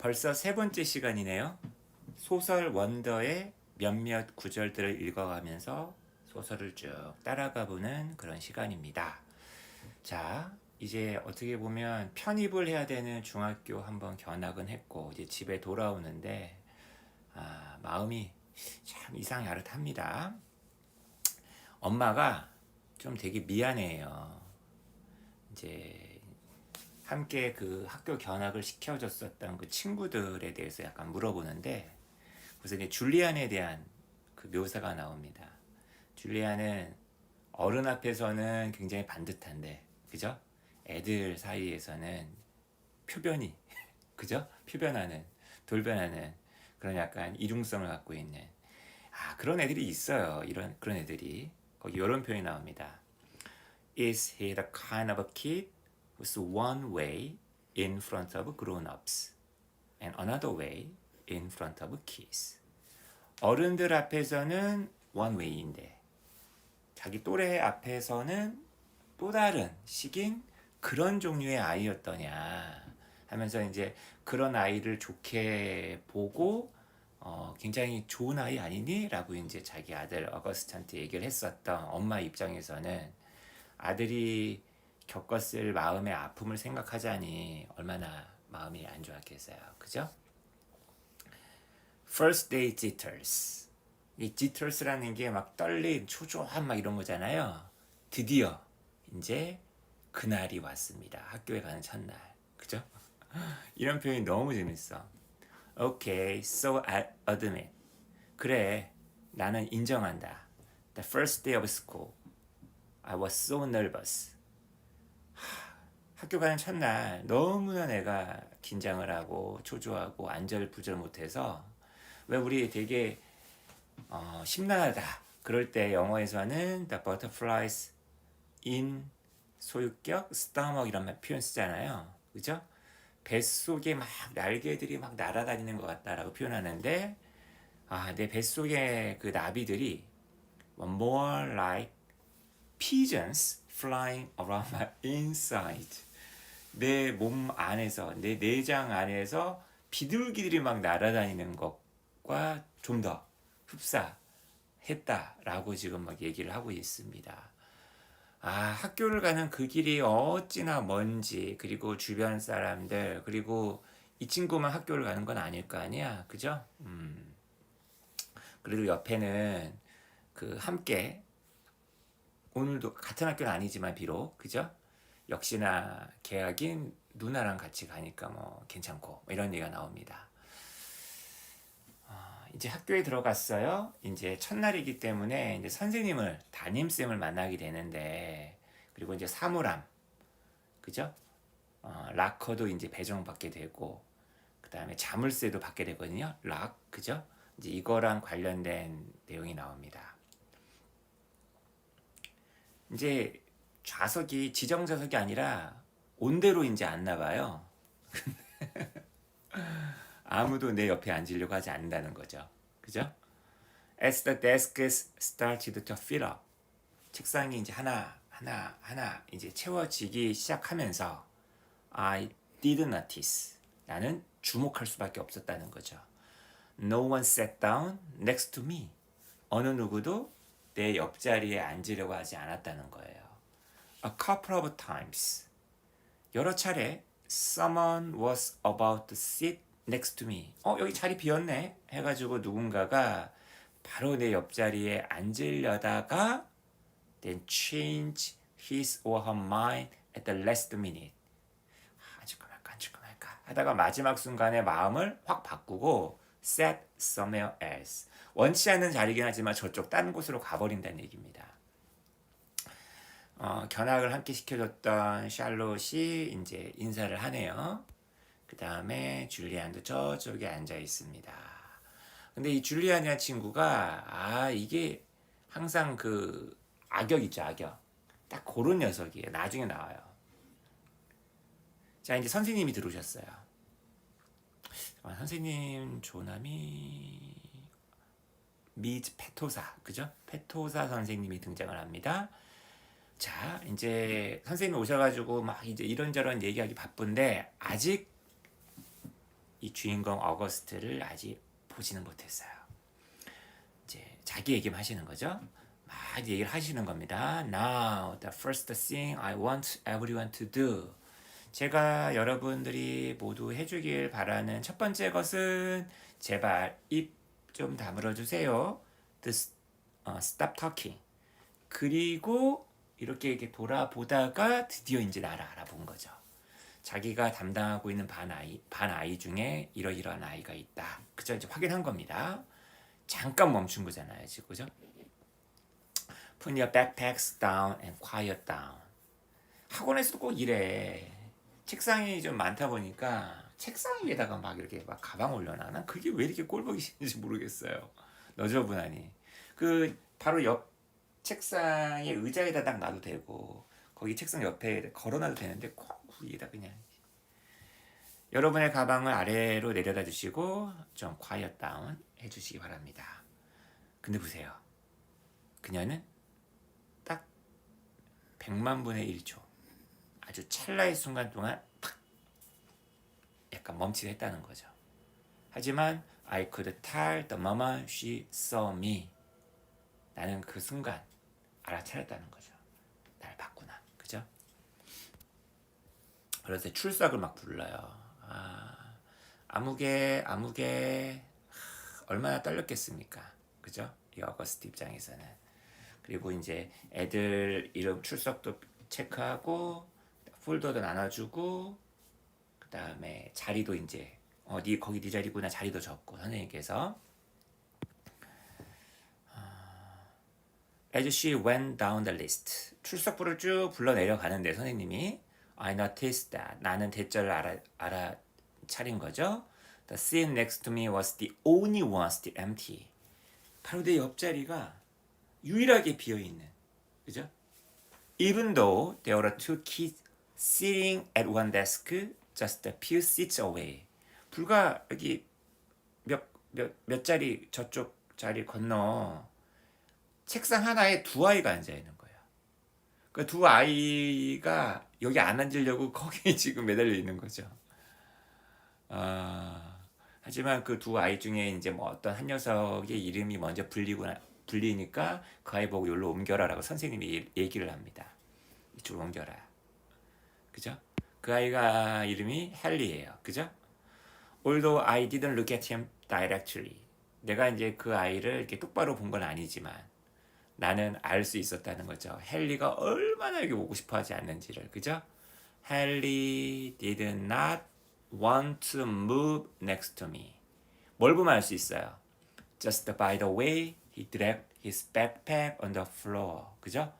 벌써 세 번째 시간이네요. 소설 원더의 몇몇 구절들을 읽어가면서 소설을 쭉 따라가 보는 그런 시간입니다. 자, 이제 어떻게 보면 편입을 해야 되는 중학교 한번 견학은 했고 이제 집에 돌아오는데 마음이 참 이상 야릇합니다. 엄마가 좀 되게 미안해요. 이제 함께 그 학교 견학을 시켜줬었던 그 친구들에 대해서 약간 물어보는데, 그래서 이제 줄리안에 대한 그 묘사가 나옵니다. 줄리안은 어른 앞에서는 굉장히 반듯한데, 그죠? 애들 사이에서는 표변이, 그죠? 표변하는, 돌변하는 그런 약간 이중성을 갖고 있는, 그런 애들이 있어요. 그런 애들이. 거기 이런 표현이 나옵니다. Is he the kind of a kid who's one way in front of grown-ups and another way in front of kids? 어른들 앞에서는 one way인데 자기 또래 앞에서는 또 다른 식인 그런 종류의 아이였더냐 하면서 이제 그런 아이를 좋게 보고 굉장히 좋은 아이 아니니? 라고 이제 자기 아들 어거스트한테 얘기를 했었던 엄마 입장에서는 아들이 겪었을 마음의 아픔을 생각하자니 얼마나 마음이 안 좋았겠어요. 그죠? First day jitters. 이 jitters라는 게 막 떨린, 초조한 막 이런 거잖아요. 드디어 이제 그날이 왔습니다. 학교에 가는 첫날. 그죠? 이런 표현이 너무 재밌어. Okay, so I admit. 그래, 나는 인정한다. The first day of school. I was so nervous. 학교 가는 첫날 너무나 내가 긴장을 하고 초조하고 안절부절 못해서 왜 우리 되게 심란하다 그럴 때 영어에서는 the butterflies in 소유격 stomach 이런 표현 쓰잖아요. 그죠? 뱃속에 막 날개들이 막 날아다니는 것 같다라고 표현하는데 내 뱃속에 그 나비들이 more like pigeons flying around my inside. 내 몸 안에서, 내 내장 안에서 비둘기들이 막 날아다니는 것과 좀 더 흡사했다라고 지금 막 얘기를 하고 있습니다. 학교를 가는 그 길이 어찌나 먼지, 그리고 주변 사람들, 그리고 이 친구만 학교를 가는 건 아닐 거 아니야. 그죠? 그래도 옆에는 그 함께 오늘도 같은 학교는 아니지만 비록 그죠? 역시나 계약인 누나랑 같이 가니까 뭐 괜찮고 이런 얘기가 나옵니다. 이제 학교에 들어갔어요. 이제 첫날이기 때문에 이제 선생님을 담임쌤을 만나게 되는데 그리고 이제 사물함 그죠? 락커도 이제 배정받게 되고 그 다음에 자물쇠도 받게 되거든요. 락 그죠? 이제 이거랑 관련된 내용이 나옵니다. 이제 좌석이 지정 좌석이 아니라 온대로 이제 앉나 봐요. 아무도 내 옆에 앉으려고 하지 않는다는 거죠. 그죠? As the desks started to fill up. 책상이 이제 하나 이제 채워지기 시작하면서 I did notice. 나는 주목할 수밖에 없었다는 거죠. No one sat down next to me. 어느 누구도 내 옆자리에 앉으려고 하지 않았다는 거예요. A couple of times. 여러 차례 someone was about to sit next to me. 여기 자리 비었네 해가지고 누군가가 바로 내 옆자리에 앉으려다가 then change his or her mind at the last minute. 앉을까 말까 하다가 마지막 순간에 마음을 확 바꾸고 sat somewhere else. 원치 않는 자리긴 하지만 저쪽 다른 곳으로 가버린다는 얘기입니다. 견학을 함께 시켜줬던 샬롯이 이제 인사를 하네요. 그 다음에 줄리안도 저쪽에 앉아 있습니다. 근데 이 줄리안이라는 친구가 이게 항상 그 악역 있죠, 악역. 딱 그런 녀석이에요. 나중에 나와요. 자, 이제 선생님이 들어오셨어요. 선생님 조남이 미즈 페토사, 그죠? 페토사 선생님이 등장을 합니다. 자, 이제 선생님 오셔가지고 막 이제 이런저런 얘기하기 바쁜데 아직 이 주인공 어거스트를 아직 보지는 못했어요. 이제 자기 얘기만 하시는 거죠. 막 얘기를 하시는 겁니다. Now, the first thing I want everyone to do. 제가 여러분들이 모두 해주길 바라는 첫 번째 것은 제발 입 좀 다물어 주세요. Stop talking. 그리고 이렇게 돌아보다가 드디어 이제 나를 알아본 거죠. 자기가 담당하고 있는 반 아이 중에 이러이러한 아이가 있다. 그죠? 이제 확인한 겁니다. 잠깐 멈춘 거잖아요, 지금 그죠? Put your backpacks down and quiet down. 학원에서도 꼭 이래. 책상이 좀 많다 보니까 책상 위에다가 막 이렇게 막 가방 올려놔. 난 그게 왜 이렇게 꼴보기 싫은지 모르겠어요. 너저분하니. 그 바로 옆 책상에 의자에다 딱 놔도 되고 거기 책상 옆에 걸어놔도 되는데 꼭 위에다 그냥. 여러분의 가방을 아래로 내려다 주시고 좀 quiet down 해주시기 바랍니다. 근데 보세요. 그녀는 딱 100만 분의 1초 아주 찰나의 순간 동안 탁 약간 멈칫했다는 거죠. 하지만 I could tell the moment she saw me. 나는 그 순간 알아차렸다는 거죠. 날 봤구나. 그죠? 그래서 출석을 막 불러요. 아무개 얼마나 떨렸겠습니까? 그죠? 이 어거스트 입장에서는. 그리고 이제 애들 이름 출석도 체크하고 폴더도 나눠주고 그 다음에 자리도 이제 거기 네 자리구나 자리도 적고 선생님께서 As she went down the list 출석부를 쭉 불러 내려가는데 선생님이 I noticed that 나는 대절을 알아차린 거죠. The seat next to me was the only one still empty. 바로 내 옆자리가 유일하게 비어있는 그죠? Even though there were two kids sitting at one desk just a few seats away. 불과 여기 몇 자리 저쪽 자리 건너 책상 하나에 두 아이가 앉아 있는 거예요. 그 두 아이가 여기 안 앉으려고 거기 지금 매달려 있는 거죠. 하지만 그 두 아이 중에 이제 뭐 어떤 한 녀석의 이름이 먼저 불리니까 그 아이 보고 여기로 옮겨라라고 선생님이 얘기를 합니다. 이쪽으로 옮겨라. 그죠? 그 아이가 이름이 헨리예요. 그죠? Although I didn't look at him directly. 내가 이제 그 아이를 이렇게 똑바로 본 건 아니지만 나는 알 수 있었다는 거죠. 헨리가 얼마나 여기 오고 싶어 하지 않는지를. 그죠? 헨리 did not want to move next to me. 뭘 보면 알 수 있어요. Just by the way he dragged his backpack on the floor. 그죠?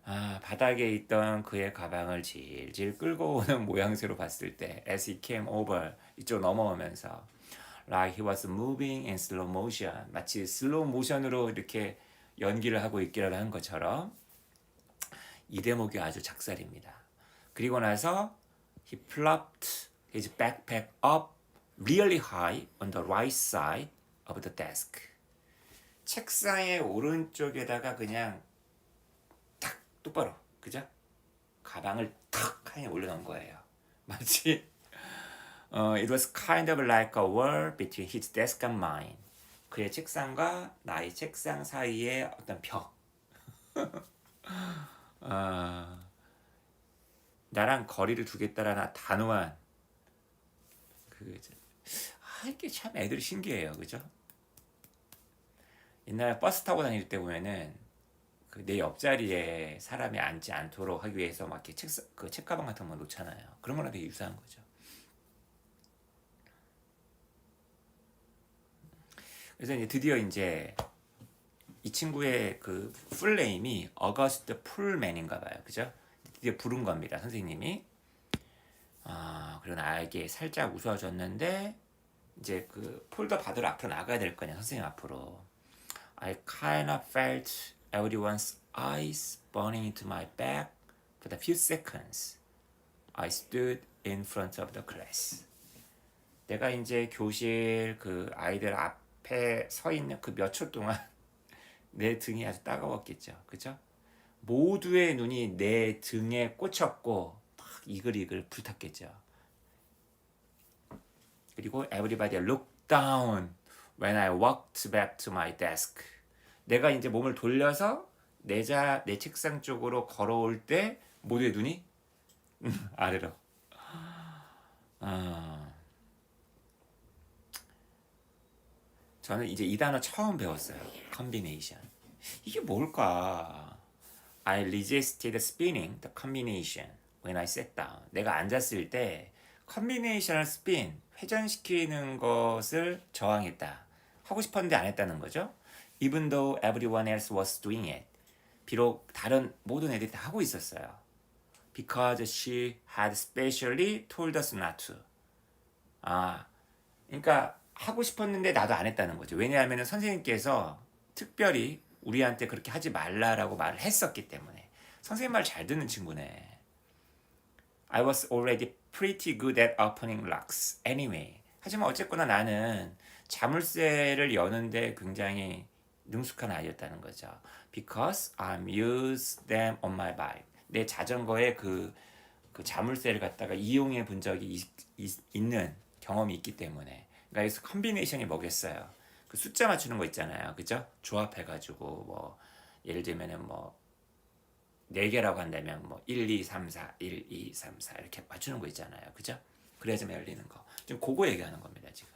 바닥에 있던 그의 가방을 질질 끌고 오는 모양새로 봤을 때 as he came over 이쪽 넘어오면서 like he was moving in slow motion 마치 슬로우 모션으로 이렇게 연기를 하고 있기를 한 것처럼 이 대목이 아주 작살입니다. 그리고 나서 he plopped his backpack up really high on the right side of the desk. 책상의 오른쪽에다가 그냥 탁 똑바로 그죠? 가방을 탁 하에 올려놓은 거예요. 마치 it was kind of like a wall between his desk and mine. 그의 책상과 나의 책상 사이에 어떤 벽. 나랑 거리를 두겠다라는 단호한 이게 참 애들이 신기해요, 그죠? 옛날에 버스 타고 다닐 때 보면은 내 옆자리에 사람이 앉지 않도록 하기 위해서 막 이렇게 책가방 같은 거 놓잖아요. 그런 거랑 되게 유사한 거죠. 그래서 이제 드디어 이제 이 친구의 그 풀네임이 어거스트 풀맨인가 봐요. 그죠? 드디어 부른 겁니다. 선생님이. 그리고 나에게 살짝 웃어줬는데 이제 그 폴더 받으러 앞으로 나가야 될 거냐 선생님 앞으로. I kind of felt everyone's eyes burning into my back for the few seconds. I stood in front of the class. 내가 이제 교실 그 아이들 앞에 서 있는 그 몇 초 동안 내 등이 아주 따가웠겠죠. 그죠? 모두의 눈이 내 등에 꽂혔고 막 이글이글 불탔겠죠. 그리고 everybody looked down when I walked back to my desk. 내가 이제 몸을 돌려서 내 책상 쪽으로 걸어올 때 모두의 눈이 아래로. 저는 이제 이 단어 처음 배웠어요. combination. 이게 뭘까? I resisted spinning the combination when I sat down. 내가 앉았을 때 combinational spin, 회전시키는 것을 저항했다. 하고 싶었는데 안 했다는 거죠. Even though everyone else was doing it. 비록 다른 모든 애들이 다 하고 있었어요. Because she had specially told us not to. 그러니까 하고 싶었는데 나도 안 했다는 거죠. 왜냐하면 선생님께서 특별히 우리한테 그렇게 하지 말라라고 말을 했었기 때문에. 선생님 말 잘 듣는 친구네. I was already pretty good at opening locks anyway. 하지만 어쨌거나 나는 자물쇠를 여는데 굉장히 능숙한 아이였다는 거죠. Because I'm used them on my bike. 내 자전거에 그 자물쇠를 갖다가 이용해 본 적이 있는 경험이 있기 때문에. 그러니까 여기서 컨비네이션이 뭐겠어요? 그 숫자 맞추는 거 있잖아요. 그죠? 조합해가지고 뭐 예를 들면은 뭐 4개라고 한다면 뭐 1, 2, 3, 4, 1, 2, 3, 4 이렇게 맞추는 거 있잖아요. 그죠? 그래야지만 열리는 거. 지금 그거 얘기하는 겁니다. 지금.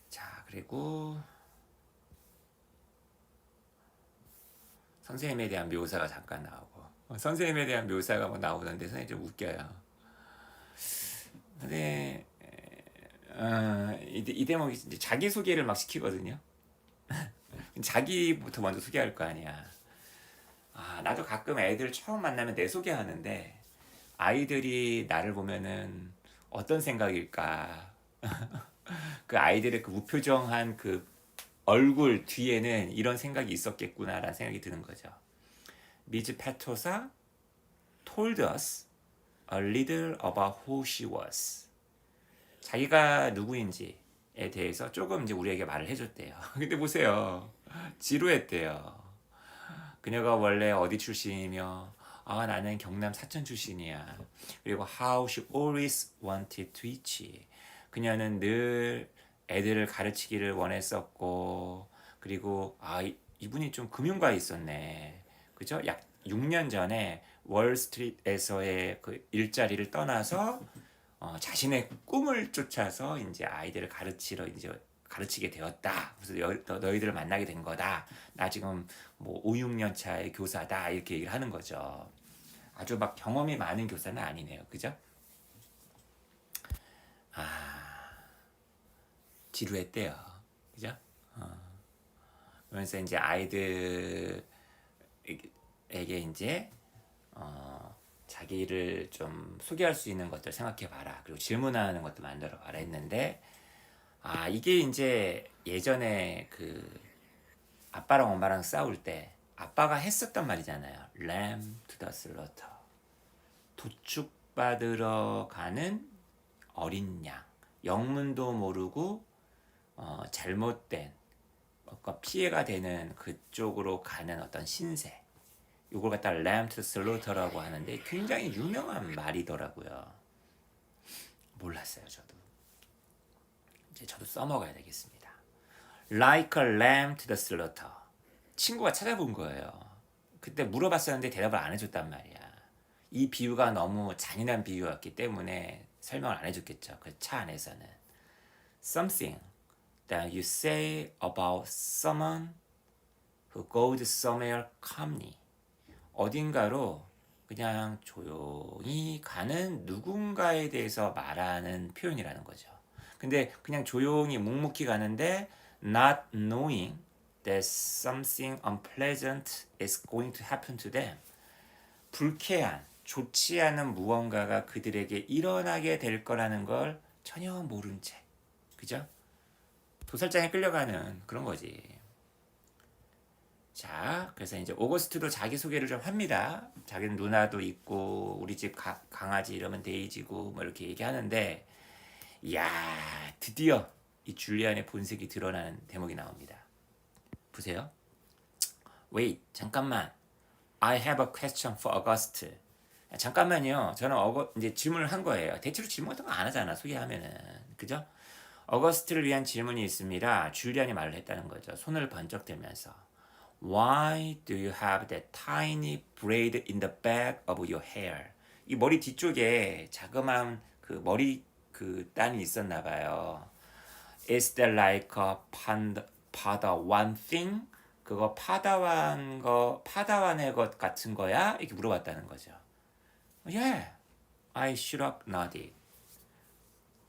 자, 그리고 선생님에 대한 묘사가 잠깐 나오고 선생님에 대한 묘사가 뭐 나오는데 선생님 좀 웃겨요. 근데 이 대목이 이제 자기소개를 막 시키거든요. 자기부터 먼저 소개할 거 아니야. 나도 가끔 애들 처음 만나면 내 소개하는데 아이들이 나를 보면은 어떤 생각일까? 그 아이들의 그 무표정한 그 얼굴 뒤에는 이런 생각이 있었겠구나라는 생각이 드는 거죠. 미즈 페토사 told us a little about who she was. 자기가 누구인지에 대해서 조금 이제 우리에게 말을 해줬대요. 근데 보세요. 지루했대요. 그녀가 원래 어디 출신이며 나는 경남 사천 출신이야. 그리고 how she always wanted to teach. 그녀는 늘 애들을 가르치기를 원했었고 그리고 이분이 좀 금융가에 있었네. 그죠? 약 6년 전에 월스트리트에서의 그 일자리를 떠나서 자신의 꿈을 쫓아서 이제 아이들을 가르치게 되었다. 그래서 너희들을 만나게 된 거다. 나 지금 뭐 5, 6년 차의 교사다. 이렇게 얘기를 하는 거죠. 아주 막 경험이 많은 교사는 아니네요. 그죠? 지루했대요. 그죠? 그러면서 이제 아이들에게 이제 자기를 좀 소개할 수 있는 것들 생각해봐라. 그리고 질문하는 것도 만들어봐라 했는데 이게 이제 예전에 그 아빠랑 엄마랑 싸울 때 아빠가 했었단 말이잖아요. Lamb to the slaughter. 도축받으러 가는 어린 양. 영문도 모르고 잘못된 피해가 되는 그쪽으로 가는 어떤 신세. 이걸 갖다 lamb to slaughter라고 하는데 굉장히 유명한 말이더라고요. 몰랐어요, 저도. 이제 저도 써먹어야 되겠습니다. Like a lamb to the slaughter. 친구가 찾아본 거예요. 그때 물어봤었는데 대답을 안 해줬단 말이야. 이 비유가 너무 잔인한 비유였기 때문에 설명을 안 해줬겠죠. 그 차 안에서는. Something that you say about someone who goes somewhere calmly. 어딘가로 그냥 조용히 가는 누군가에 대해서 말하는 표현이라는 거죠. 근데 그냥 조용히 묵묵히 가는데 not knowing that something unpleasant is going to happen to them. 불쾌한, 좋지 않은 무언가가 그들에게 일어나게 될 거라는 걸 전혀 모른 채. 그죠? 도살장에 끌려가는 그런 거지. 자, 그래서 이제 오거스트도 자기소개를 좀 합니다. 자기는 누나도 있고 우리 집 강아지 이러면 데이지고 뭐 이렇게 얘기하는데 이야, 드디어 이 줄리안의 본색이 드러나는 대목이 나옵니다. 보세요. Wait, 잠깐만. I have a question for August. 잠깐만요. 저는 이제 질문을 한 거예요. 대체로 질문 같은 거 안 하잖아. 소개하면은. 그죠? 어거스트를 위한 질문이 있습니다. 줄리안이 말을 했다는 거죠. 손을 번쩍 들면서. Why do you have that tiny braid in the back of your hair? 이 머리 뒤쪽에 자그마한 그 머리 그 딴이 있었나 봐요. Is that like a padawan thing? 그거 파다완의 것 같은 거야? 이렇게 물어봤다는 거죠. Yeah, I should have nodded.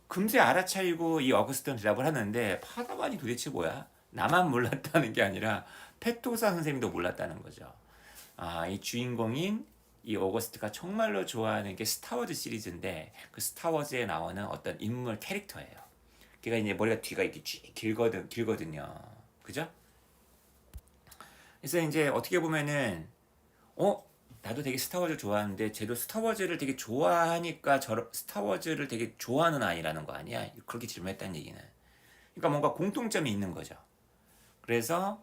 금세 알아차리고 이 어거스트는 대답을 하는데 파다완이 도대체 뭐야? 나만 몰랐다는 게 아니라 페토사 선생님도 몰랐다는 거죠. 이 주인공인 이 어거스트가 정말로 좋아하는 게 스타워즈 시리즈인데 그 스타워즈에 나오는 어떤 인물 캐릭터예요. 걔가 이제 머리가 뒤가 이렇게 길거든요. 그죠? 그래서 이제 어떻게 보면은 나도 되게 스타워즈 좋아하는데 쟤도 스타워즈를 되게 좋아하니까 스타워즈를 되게 좋아하는 아이라는 거 아니야? 그렇게 질문했다는 얘기는. 그러니까 뭔가 공통점이 있는 거죠. 그래서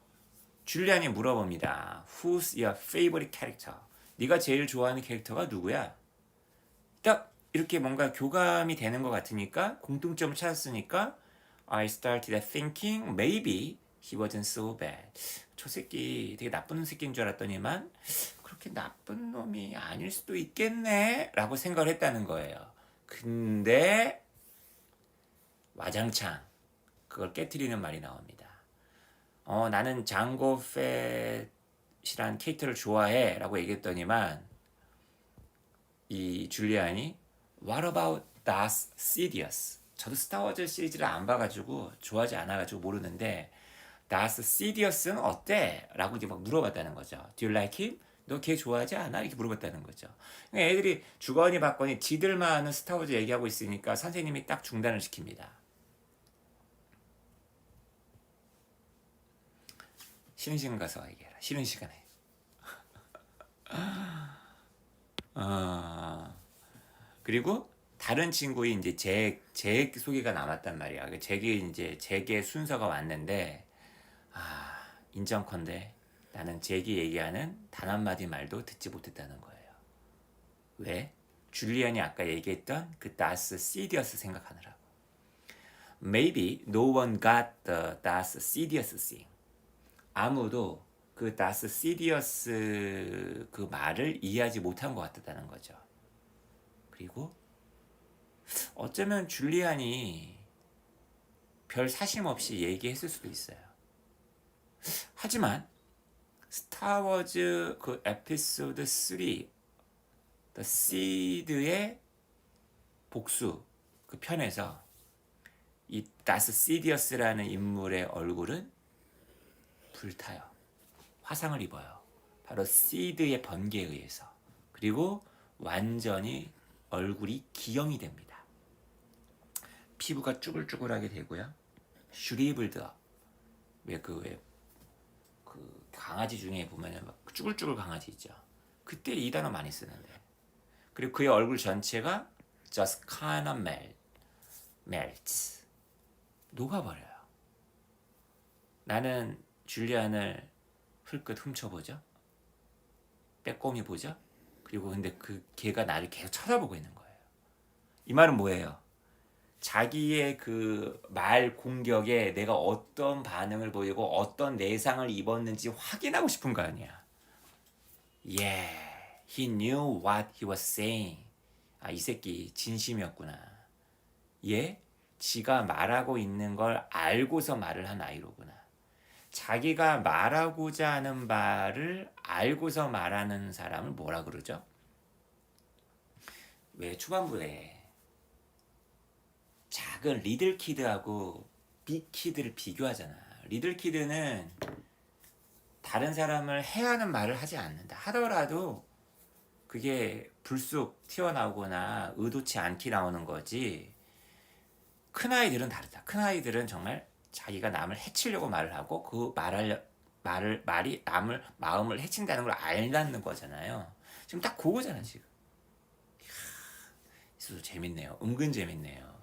줄리안이 물어봅니다. Who's your favorite character? 네가 제일 좋아하는 캐릭터가 누구야? 딱 이렇게 뭔가 교감이 되는 것 같으니까 공통점을 찾았으니까 I started thinking maybe he wasn't so bad. 저 새끼 되게 나쁜 새끼인 줄 알았더니만 그렇게 나쁜 놈이 아닐 수도 있겠네 라고 생각을 했다는 거예요. 근데 와장창 그걸 깨트리는 말이 나옵니다. 나는 장고 팻이란 캐릭터를 좋아해 라고 얘기했더니만 이 줄리안이 What about Darth Sidious? 저도 스타워즈 시리즈를 안 봐가지고 좋아하지 않아가지고 모르는데 Darth Sidious는 어때? 라고 이제 막 물어봤다는 거죠. Do you like him? 너 걔 좋아하지 않아? 이렇게 물어봤다는 거죠. 그러니까 애들이 주거니 받거니 지들만 아는 스타워즈 얘기하고 있으니까 선생님이 딱 중단을 시킵니다. 쉬는 시간 가서 얘기해라. 쉬는 시간에. 그리고 다른 친구인 이제 제 소개가 남았단 말이야. 제게 이제 제게 순서가 왔는데 인정컨대 나는 제게 얘기하는 단 한마디 말도 듣지 못했다는 거예요. 왜? 줄리안이 아까 얘기했던 그 다스 시디어스 생각하느라고. Maybe no one got the 다스 시디어스 thing. 아무도 그 다스 시디어스 그 말을 이해하지 못한 것 같다는 거죠. 그리고 어쩌면 줄리안이 별 사심 없이 얘기했을 수도 있어요. 하지만 스타워즈 그 에피소드 3 The Seed의 복수 그 편에서 이 다스 시디어스라는 인물의 얼굴은 불타요. 화상을 입어요. 바로 시드의 번개에 의해서. 그리고 완전히 얼굴이 기형이 됩니다. 피부가 쭈글쭈글하게 되고요. 슈리블드업. 그 강아지 중에 보면은 막 쭈글쭈글 강아지 있죠. 그때 이 단어 많이 쓰는데. 그리고 그의 얼굴 전체가 just kind of melts. 녹아버려요. 나는 줄리안을 흘끗 훔쳐보죠. 빼꼼히 보죠. 그리고 근데 그 걔가 나를 계속 쳐다보고 있는 거예요. 이 말은 뭐예요? 자기의 그 말 공격에 내가 어떤 반응을 보이고 어떤 내상을 입었는지 확인하고 싶은 거 아니야. Yeah, he knew what he was saying. 이 새끼 진심이었구나. 얘 지가 말하고 있는 걸 알고서 말을 한 아이로구나. 자기가 말하고자 하는 말을 알고서 말하는 사람을 뭐라 그러죠? 왜 초반부에 작은 리들 키드하고 빅 키드를 비교하잖아. 리들 키드는 다른 사람을 해하는 말을 하지 않는다. 하더라도 그게 불쑥 튀어나오거나 의도치 않게 나오는 거지. 큰 아이들은 다르다. 큰 아이들은 정말 자기가 남을 해치려고 말을 하고 그 말이 남을 마음을 해친다는 걸 알다는 거잖아요. 지금 딱 그거잖아 지금. 이야, 재밌네요. 은근 재밌네요.